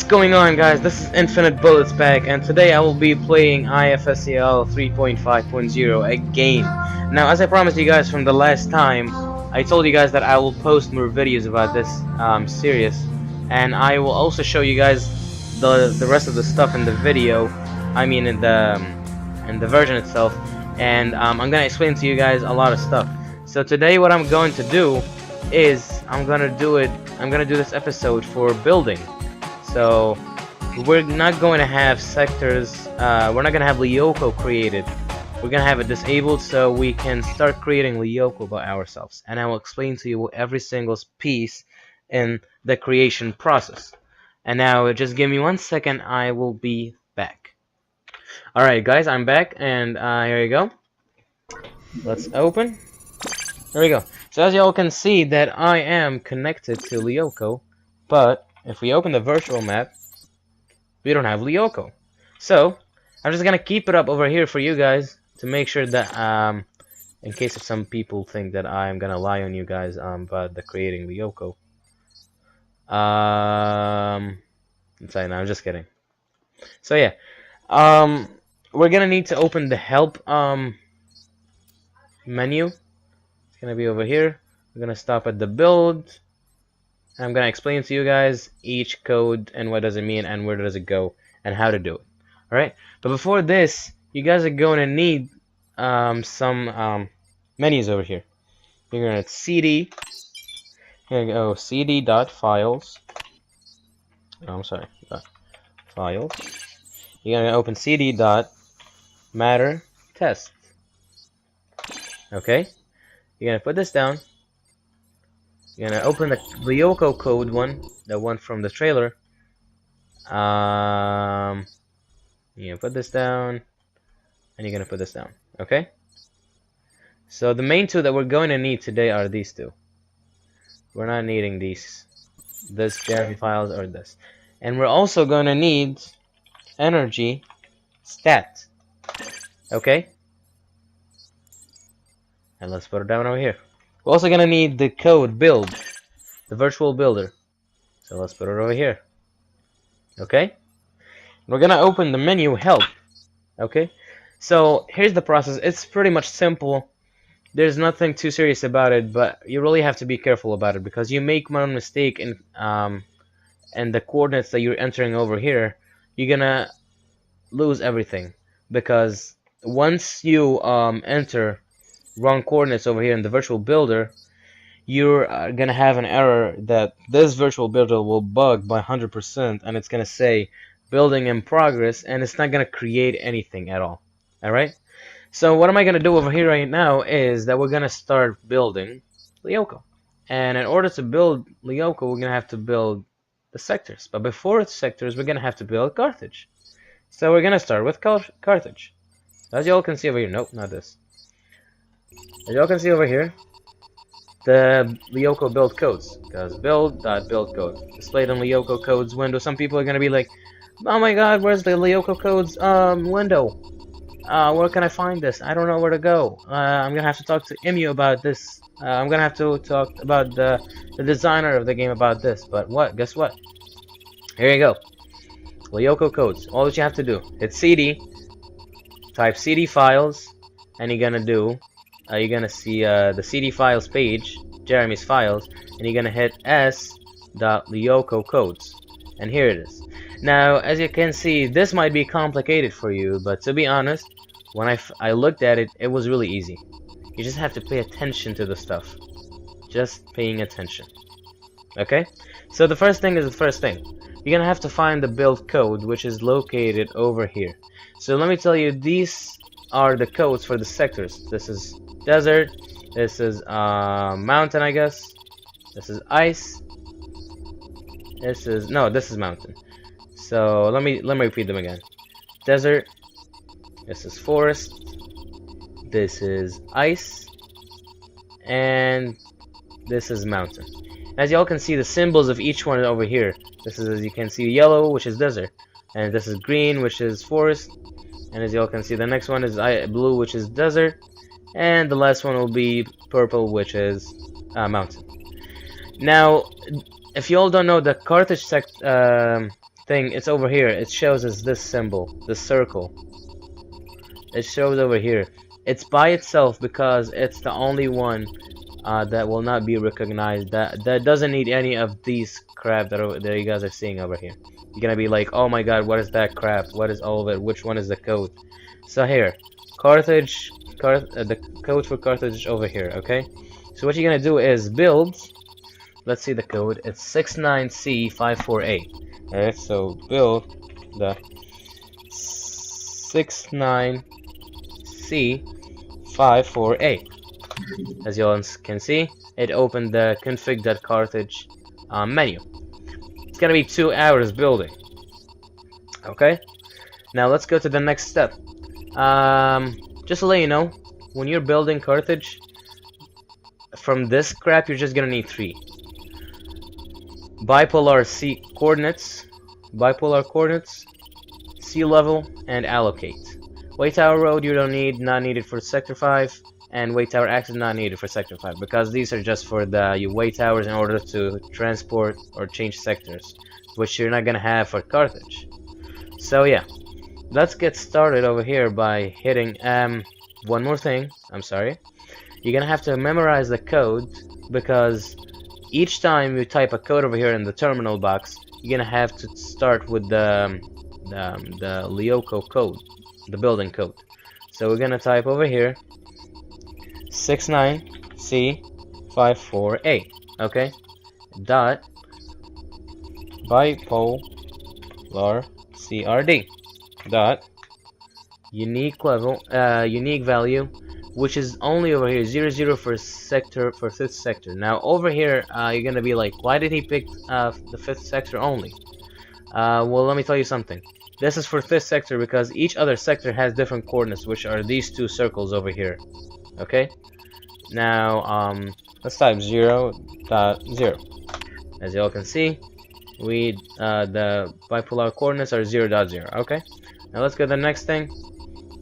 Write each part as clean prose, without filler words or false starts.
going on, guys? This is Infinite Bullets back, and today I will be playing IFSCL 3.5.0 again. Now, as I promised you guys from the last time, I told you guys that I will post more videos about this series, and I will also show you guys the rest of the stuff in the video. I mean, in the version itself, and I'm gonna explain to you guys a lot of stuff. So today, what I'm going to do is I'm gonna do this episode for building. So we're not going to have sectors, we're not going to have LYOKO created. We're going to have it disabled so we can start creating LYOKO by ourselves. And I will explain to you every single piece in the creation process. And now just give me 1 second, I will be back. Alright guys, I'm back, and here you go. Let's open. There we go. So as y'all can see that I am connected to LYOKO, but if we open the virtual map, we don't have LYOKO. So I'm just gonna keep it up over here for you guys to make sure that in case if some people think that I'm gonna lie on you guys about the creating LYOKO. Sorry, no, I'm just kidding. So yeah, we're gonna need to open the help menu. It's gonna be over here. We're gonna stop at the build. I'm gonna explain to you guys each code and what does it mean and where does it go and how to do it. Alright, but before this, you guys are going to need some menus over here. You're gonna cd. Here you go, cd.files. Oh, I'm sorry, files. You're gonna open cd.matter test. Okay, you're gonna put this down. You're gonna open the LYOKO code one, the one from the trailer. You're gonna put this down, and you're gonna put this down. Okay. So the main two that we're going to need today are these two. We're not needing this Jeremy files or this, and we're also going to need energy stat. Okay. And let's put it down over here. We're also gonna need the code build, the virtual builder. So let's put it over here. Okay? We're gonna open the menu help. Okay? So here's the process. It's pretty much simple. There's nothing too serious about it, but you really have to be careful about it because you make one mistake in the coordinates that you're entering over here, you're gonna lose everything. Because once you enter wrong coordinates over here in the virtual builder, you're gonna have an error that this virtual builder will bug by 100%, and it's gonna say building in progress, and it's not gonna create anything at all. Alright, so what am I gonna do over here right now is that we're gonna start building LYOKO, and in order to build LYOKO, we're gonna have to build the sectors. But before the sectors, we're gonna have to build Carthage. So we're gonna start with Carthage. As y'all can see over here, nope, not this. As y'all can see over here, the LYOKO build codes, because build.build code displayed in LYOKO codes window. Some people are gonna be like, "Oh my God, where's the LYOKO codes window? Where can I find this? I don't know where to go. I'm gonna have to talk to Immu about this. I'm gonna have to talk about the designer of the game about this." But what? Guess what? Here you go. LYOKO codes. All that you have to do, hit CD, type CD files, and you're gonna do. You're gonna see the CD files page, Jeremy's files, and you're gonna hit s.lyoko codes, and here it is. Now, as you can see, this might be complicated for you, but to be honest, when I looked at it, it was really easy. You just have to pay attention to the stuff. Just paying attention. Okay? So the first thing is the first thing. You're gonna have to find the build code, which is located over here. So let me tell you, these are the codes for the sectors. This is desert, this is mountain, I guess, this is ice, this is mountain. So let me repeat them again. Desert, this is forest, this is ice, and this is mountain. As y'all can see, the symbols of each one over here. This is, as you can see, yellow, which is desert, and this is green, which is forest, and as y'all can see, the next one is blue, which is desert, and the last one will be purple, which is mountain. Now, if you all don't know, the Carthage thing, it's over here. It shows us this symbol, this circle. It shows over here. It's by itself because it's the only one that will not be recognized. That doesn't need any of these crap that you guys are seeing over here. You're gonna be like, oh my god, what is that crap? What is all of it? Which one is the code? So here, Carthage, the code for Carthage is over here. Okay. So what you're gonna do is build. Let's see the code. It's 69C54A. Alright, so build the 69C54A. As you all can see, it opened the config.carthage menu. It's gonna be 2 hours building. Okay, now let's go to the next step. Just to let you know, when you're building Carthage, from this crap you're just gonna need 3. Bipolar coordinates, sea level, and allocate. Weight tower road you don't need, not needed for sector 5, and weight tower access not needed for sector 5 because these are just for the weight towers in order to transport or change sectors, which you're not gonna have for Carthage. So yeah, let's get started over here by hitting one more thing. I'm sorry, you're gonna have to memorize the code because each time you type a code over here in the terminal box, you're gonna have to start with the LYOKO code, the building code. So we're gonna type over here 69C54A. Okay, dot bipolar CRD dot unique value, which is only over here 00 for sector, for 5th sector. Now over here you're gonna be like, why did he pick the 5th sector only? Well, let me tell you something. This is for 5th sector because each other sector has different coordinates, which are these 2 circles over here. Okay, now let's type 0.0. As you all can see, the bipolar coordinates are 0.0. Okay, now let's go to the next thing.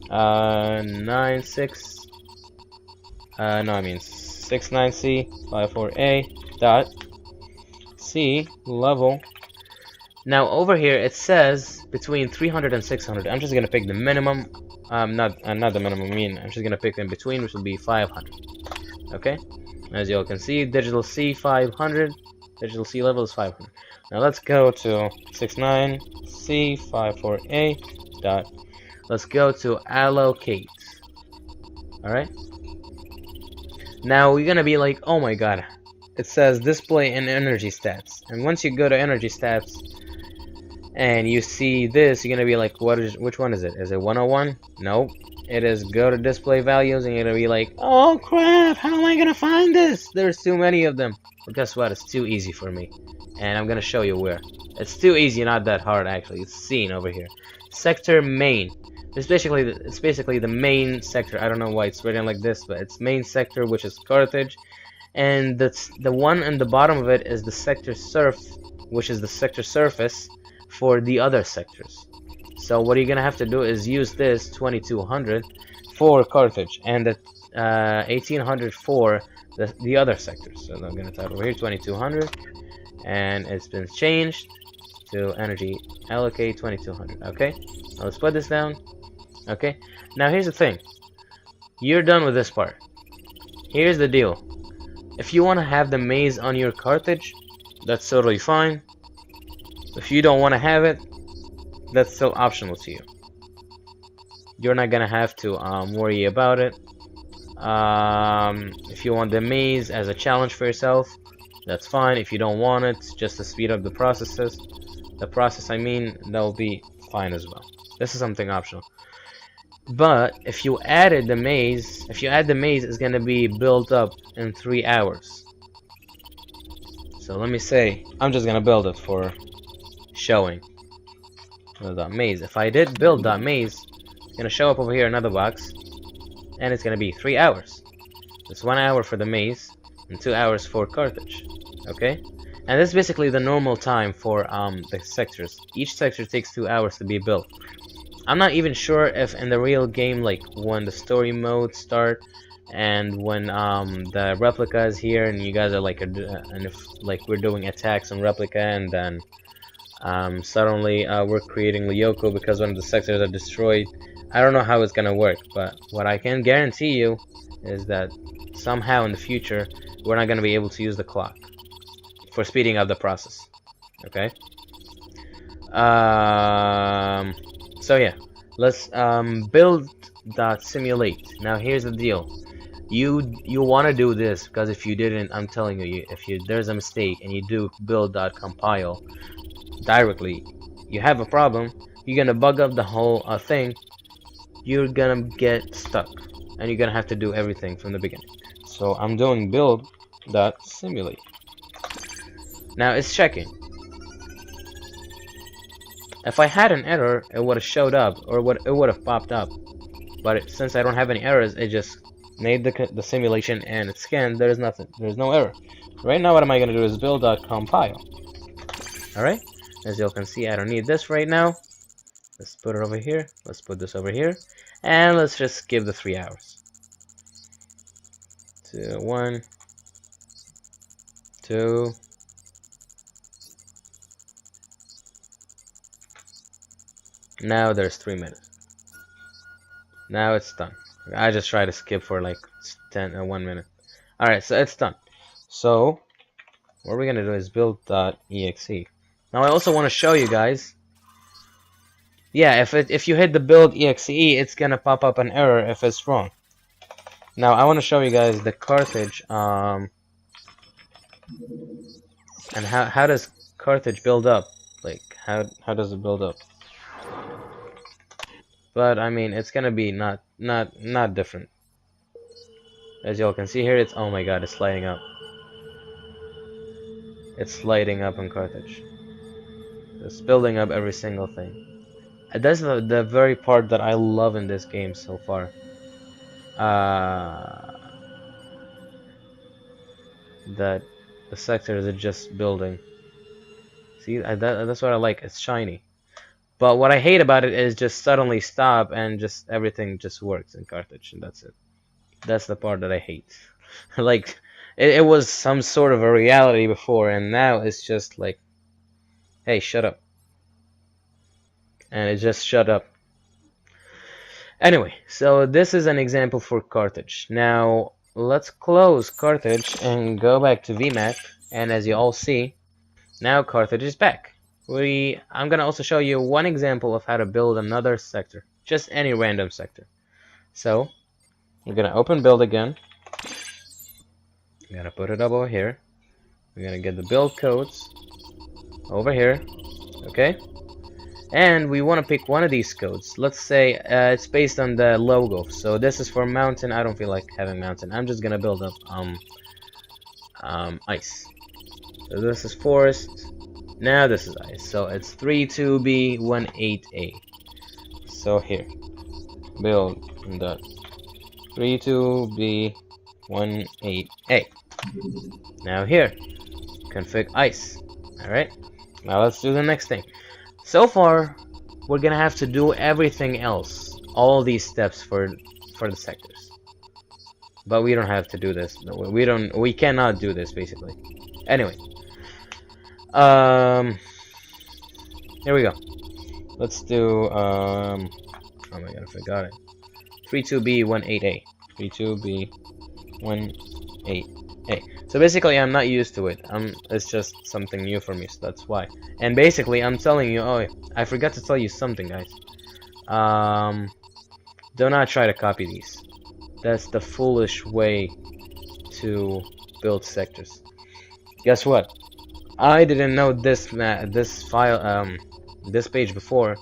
69C54A dot sea level. Now over here it says between 300 and 600. I'm just gonna pick the minimum. Not the minimum. I'm just gonna pick in between, which will be 500. Okay. As you all can see, digital C 500. Digital C level is 500. Now let's go to 69C54A dot. Let's go to allocate. All right. Now we're gonna be like, oh my god, it says display and energy stats. And once you go to energy stats and you see this, you're gonna be like, which one is it? Is it 101? Nope. It is go to display values, and you're gonna be like, oh crap, how am I gonna find this? There's too many of them. Well, guess what? It's too easy for me, and I'm gonna show you where. It's too easy, not that hard actually. It's seen over here. Sector main. It's basically the main sector. I don't know why it's written like this, but it's main sector, which is Carthage, and that's the one in the bottom of it is the sector surf, which is the sector surface for the other sectors. So what you're gonna have to do is use this 2200 for Carthage and the 1800 for the other sectors. So I'm gonna type over here 2200, and it's been changed to energy allocate 2200. Okay, now let's put this down. Okay, now here's the thing. You're done with this part. Here's the deal. If you want to have the maze on your Carthage, that's totally fine. If you don't want to have it, that's still optional to you. You're not gonna have to worry about it. If you want the maze as a challenge for yourself, that's fine. If you don't want it, just to speed up the process, I mean, that'll be fine as well. This is something optional. But if you added the maze, it's gonna be built up in 3 hours. So let me say, I'm just gonna build it for showing. That maze. If I did build that maze, it's gonna show up over here another box, and it's gonna be 3 hours. It's 1 hour for the maze and 2 hours for Carthage. Okay, and this is basically the normal time for the sectors. Each sector takes 2 hours to be built. I'm not even sure if in the real game, like when the story modes start and when the replica is here and you guys are like and if like we're doing attacks on replica and then Suddenly we're creating LYOKO because one of the sectors are destroyed. I don't know how it's gonna work, but what I can guarantee you is that somehow in the future we're not gonna be able to use the clock for speeding up the process. Okay. So yeah, let's build .simulate. Now here's the deal. You want to do this because if you didn't, I'm telling you, if there's a mistake and you do build.compile directly, you have a problem. You're gonna bug up the whole thing. You're gonna get stuck, and you're gonna have to do everything from the beginning. So I'm doing build.simulate. Now it's checking. If I had an error, it would have showed up, or it would have popped up. But since I don't have any errors, it just made the simulation and it scanned. There's nothing. There's no error. Right now, what am I gonna do is build.compile. All right. As you can see, I don't need this right now. Let's put it over here. Let's put this over here, and let's just give the 3 hours. 1, 2. Now there's 3 minutes. Now it's done. I just tried to skip for like 1 minute. Alright, so it's done. So what we're gonna do is build.exe. Now I also want to show you guys. Yeah, if you hit the build.exe, it's gonna pop up an error if it's wrong. Now I want to show you guys the Carthage and how does Carthage build up? Like how does it build up? But I mean, it's gonna be not different. As y'all can see here, it's, oh my god, it's lighting up. It's lighting up in Carthage. It's building up every single thing. And that's the very part that I love in this game so far. That the sectors are just building. See, that's what I like. It's shiny. But what I hate about it is just suddenly stop and just everything just works in Carthage, and that's it. That's the part that I hate. Like, it was some sort of a reality before, and now it's just like, hey, shut up. And it just shut up. Anyway, so this is an example for Carthage. Now, let's close Carthage and go back to VMAP, and as you all see, now Carthage is back. I'm gonna also show you one example of how to build another sector, just any random sector. So we're gonna open build again. We're gonna put it up over here. We're gonna get the build codes over here, okay? And we want to pick one of these codes. Let's say it's based on the logo. So this is for mountain. I don't feel like having mountain. I'm just gonna build up ice. So this is forest. Now this is ice, so it's 32B18A. So here, build dot 32B18A. Now here, config ice. All right. Now let's do the next thing. So far, we're gonna have to do everything else, all these steps for the sectors. But we don't have to do this. We cannot do this basically. Anyway. Here we go. Let's do oh my god, I forgot it. 32B18A. 32B18A. So basically I'm not used to it. It's just something new for me, so that's why. And basically I'm telling you, oh, I forgot to tell you something, guys. Do not try to copy these. That's the foolish way to build sectors. Guess what? I didn't know this file, this page before.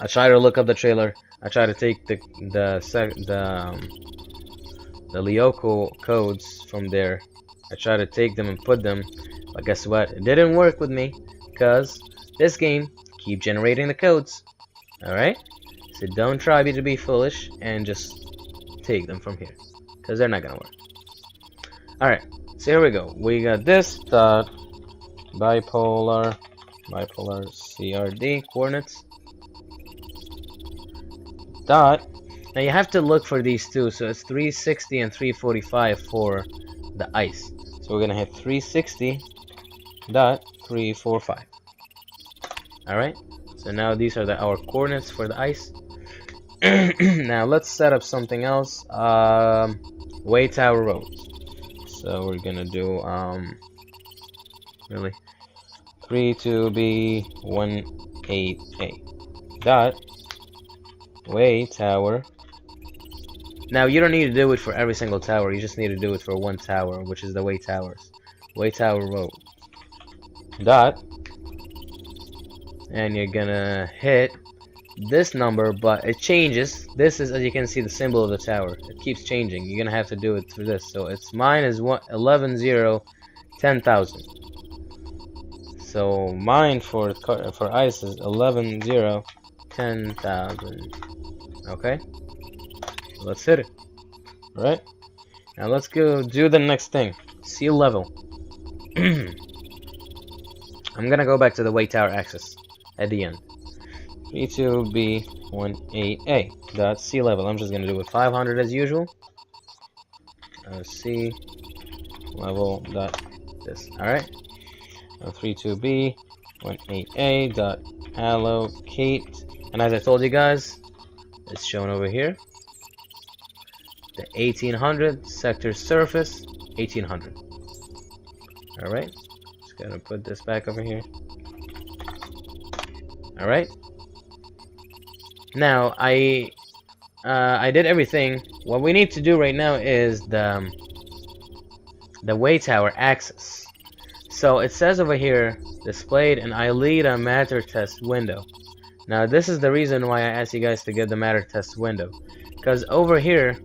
I tried to look up the trailer. I tried to take the LYOKO codes from there. I tried to take them and put them, but guess what? It didn't work with me because this game keep generating the codes. All right, so don't try to be foolish and just take them from here because they're not gonna work. All right, so here we go. We got this dot bipolar CRD coordinates dot. Now you have to look for these two, so it's 360 and 345 for the ice. So we're gonna hit 360 dot 345. Alright, so now these are our coordinates for the ice. Now let's set up something else. Way tower roads. So we're gonna do really 32B18A dot way tower. Now you don't need to do it for every single tower, you just need to do it for one tower, which is the way towers. Way tower road dot, and you're gonna hit this number, but it changes. This is, as you can see, the symbol of the tower. It keeps changing. You're gonna have to do it through this. So it's mine is 11,010,000. So mine for ice is 11,010,000. Okay, let's hit it. All right. Now let's go do the next thing. Sea level. I'm gonna go back to the way tower axis at the end. 32B18A dot sea level. I'm just gonna do it 500 as usual. Sea level dot this. All right. 32B18A dot allocate. And as I told you guys, it's shown over here. The 1800 sector surface 1800. All right. Just gotta put this back over here. All right. Now I did everything. What we need to do right now is the way tower axis. So it says over here, displayed an ILEDA matter test window. Now this is the reason why I asked you guys to get the matter test window, because over here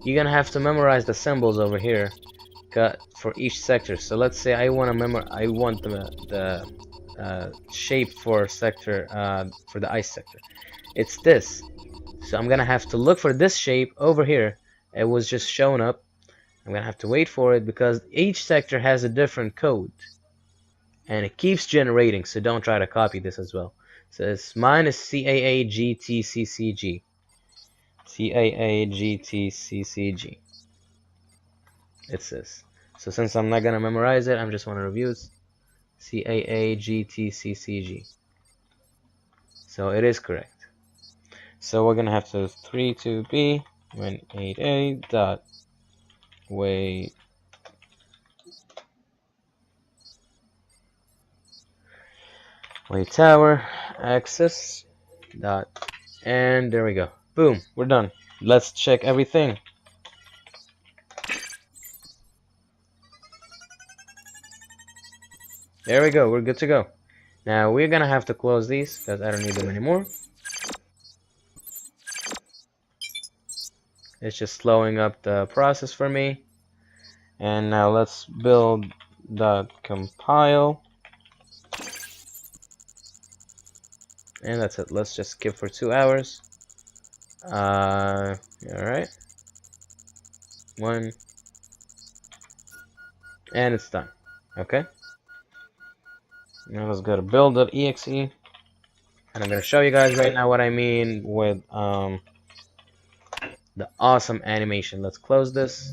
you're gonna have to memorize the symbols over here for each sector. So let's say I want the shape for sector for the ice sector. It's this. So I'm gonna have to look for this shape over here. It was just shown up. I'm gonna have to wait for it because each sector has a different code and it keeps generating, so don't try to copy this as well. So it's mine is CAAGTCCG. CAAGTCCG. It's this. So since I'm not gonna memorize it, I'm just wanna review it. CAAGTCCG. So it is correct. So we're gonna have to 32B18A dot way tower axis dot, and there we go. Boom, we're done. Let's check everything. There we go, we're good to go. Now we're gonna have to close these because I don't need them anymore. It's just slowing up the process for me. And now let's build the compile. And that's it. Let's just skip for 2 hours. Alright. 1. And it's done. Okay. Now let's go to build.exe. And I'm going to show you guys right now what I mean with the awesome animation. Let's close this.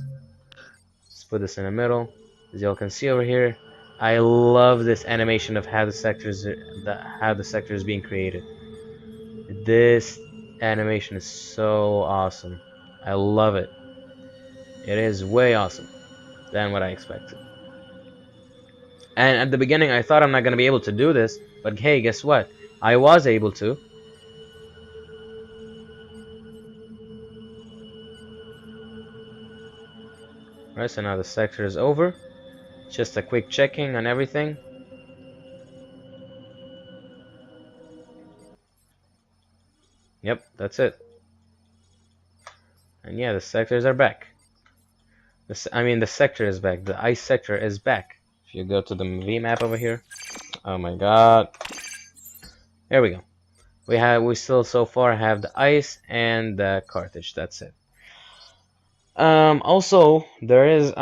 Let's put this in the middle. As y'all can see over here, I love this animation of how the sector is being created. This animation is so awesome. I love it. It is way awesome than what I expected. And at the beginning, I thought I'm not gonna be able to do this, but hey, guess what? I was able to. Right, so now the sector is over. Just a quick checking on everything. Yep, that's it. And yeah, the sectors are back. The sector is back. The ice sector is back. If you go to the V map over here. Oh my god. There we go. We still so far have the ice and the cartridge. That's it. Also, there is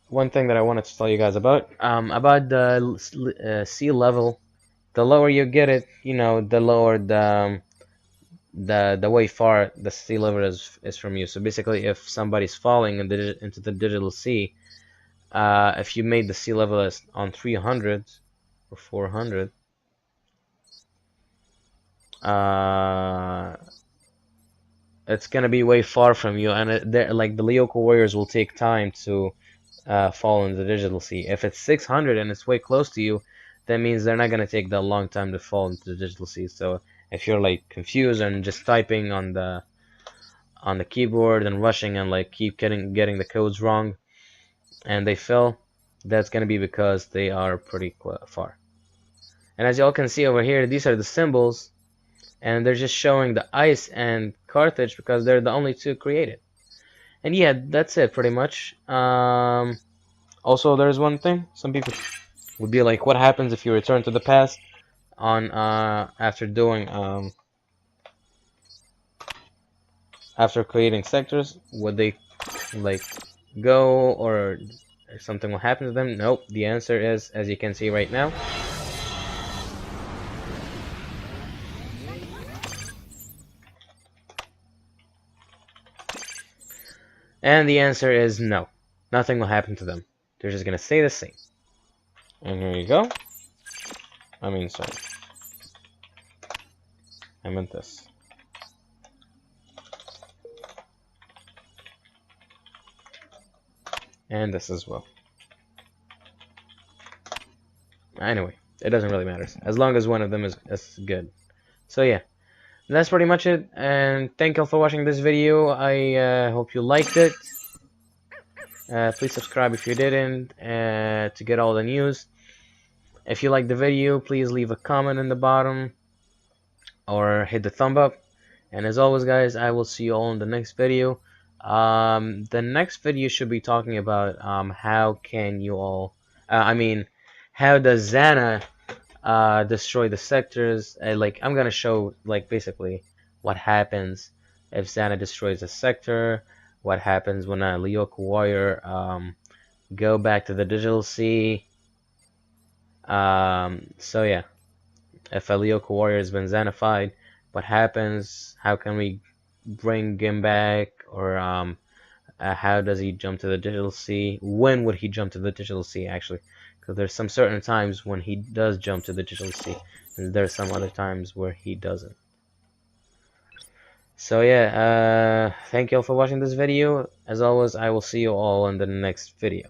one thing that I wanted to tell you guys about the sea level. The lower you get it, you know, the lower the way far the sea level is from you. So basically, if somebody's falling into the digital sea, if you made the sea level as on 300, or 400. It's gonna be way far from you, and like the LYOKO warriors will take time to fall in the digital sea. If it's 600 and it's way close to you, that means they're not gonna take that long time to fall into the digital sea. So if you're like confused and just typing on the keyboard and rushing and like keep getting the codes wrong and they fail, that's gonna be because they are pretty far. And as y'all can see over here, these are the symbols, and they're just showing the ice and Carthage because they're the only two created. And yeah, that's it pretty much. Also, there's one thing. Some people would be like, what happens if you return to the past on after doing after creating sectors? Would they like go, or something will happen to them? Nope. The answer is, as you can see right now, and the answer is no. Nothing will happen to them. They're just gonna stay the same. And here you go. Sorry. I meant this. And this as well. Anyway, it doesn't really matter, as long as one of them is good. So yeah, that's pretty much it, and thank you all for watching this video. I hope you liked it. Please subscribe if you didn't, to get all the news. If you liked the video, please leave a comment in the bottom or hit the thumb up. And as always, guys, I will see you all in the next video. The next video should be talking about how can you all, how does Xana destroy the sectors. Like, I'm gonna show like basically what happens if Xana destroys a sector, what happens when a LYOKO warrior go back to the digital sea. So yeah, if a LYOKO warrior has been Xanified, what happens? How can we bring him back? Or how does he jump to the digital sea? When would he jump to the digital sea, actually? Because there's some certain times when he does jump to the digital sea, and there's some other times where he doesn't. So yeah, thank you all for watching this video. As always, I will see you all in the next video.